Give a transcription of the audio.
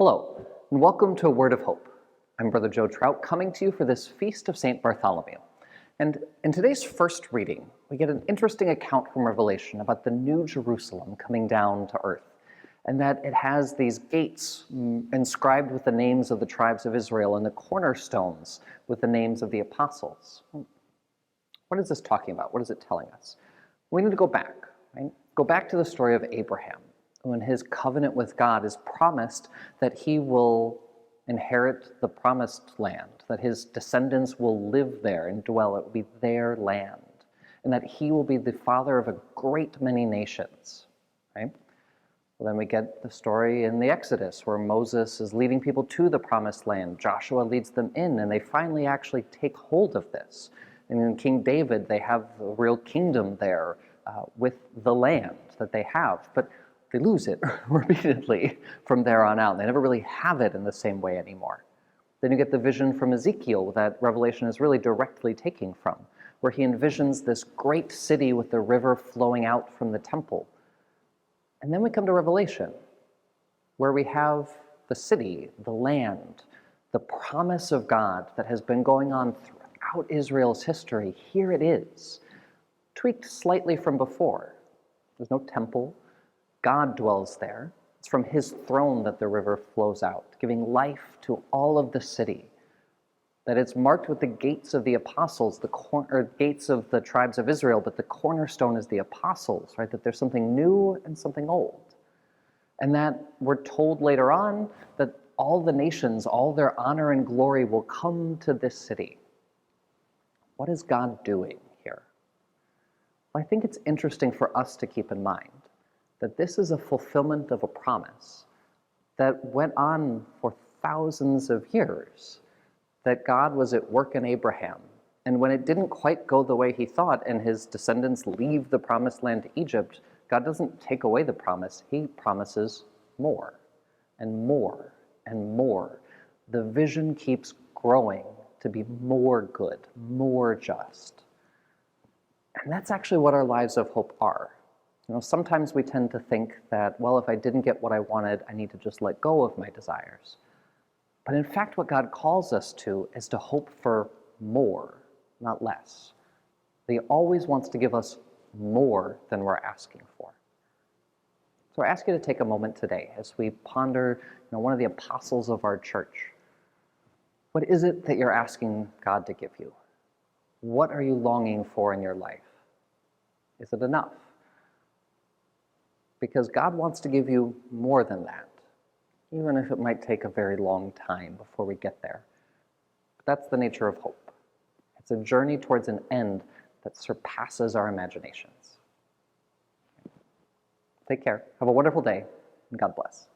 Hello, and welcome to A Word of Hope. I'm Brother Joe Trout, coming to you for this Feast of St. Bartholomew. And in today's first reading, we get an interesting account from Revelation about the New Jerusalem coming down to earth, and that it has these gates inscribed with the names of the tribes of Israel and the cornerstones with the names of the apostles. What is this talking about? What is it telling us? We need to go back, right? Go back to the story of Abraham, when his covenant with God is promised that he will inherit the promised land, that his descendants will live there and dwell, it will be their land, and that he will be the father of a great many nations, right? Well, then we get the story in the Exodus where Moses is leading people to the promised land. Joshua leads them in, and they finally actually take hold of this. And in King David, they have a real kingdom there with the land that they have. But they lose it repeatedly from there on out. They never really have it in the same way anymore. Then you get the vision from Ezekiel that Revelation is really directly taking from, where he envisions this great city with the river flowing out from the temple. And then we come to Revelation, where we have the city, the land, the promise of God that has been going on throughout Israel's history. Here it is, tweaked slightly from before. There's no temple. God dwells there. It's from his throne that the river flows out, giving life to all of the city. That it's marked with the gates of the apostles, gates of the tribes of Israel, but the cornerstone is the apostles, right? That there's something new and something old. And that we're told later on that all the nations, all their honor and glory will come to this city. What is God doing here? Well, I think it's interesting for us to keep in mind that this is a fulfillment of a promise that went on for thousands of years, that God was at work in Abraham. And when it didn't quite go the way he thought and his descendants leave the promised land to Egypt, God doesn't take away the promise. He promises more and more and more. The vision keeps growing to be more good, more just. And that's actually what our lives of hope are. You know, sometimes we tend to think that, well, if I didn't get what I wanted, I need to just let go of my desires. But in fact, what God calls us to is to hope for more, not less. He always wants to give us more than we're asking for. So I ask you to take a moment today as we ponder, one of the apostles of our church. What is it that you're asking God to give you? What are you longing for in your life? Is it enough? Because God wants to give you more than that, even if it might take a very long time before we get there. But that's the nature of hope. It's a journey towards an end that surpasses our imaginations. Take care. Have a wonderful day, and God bless.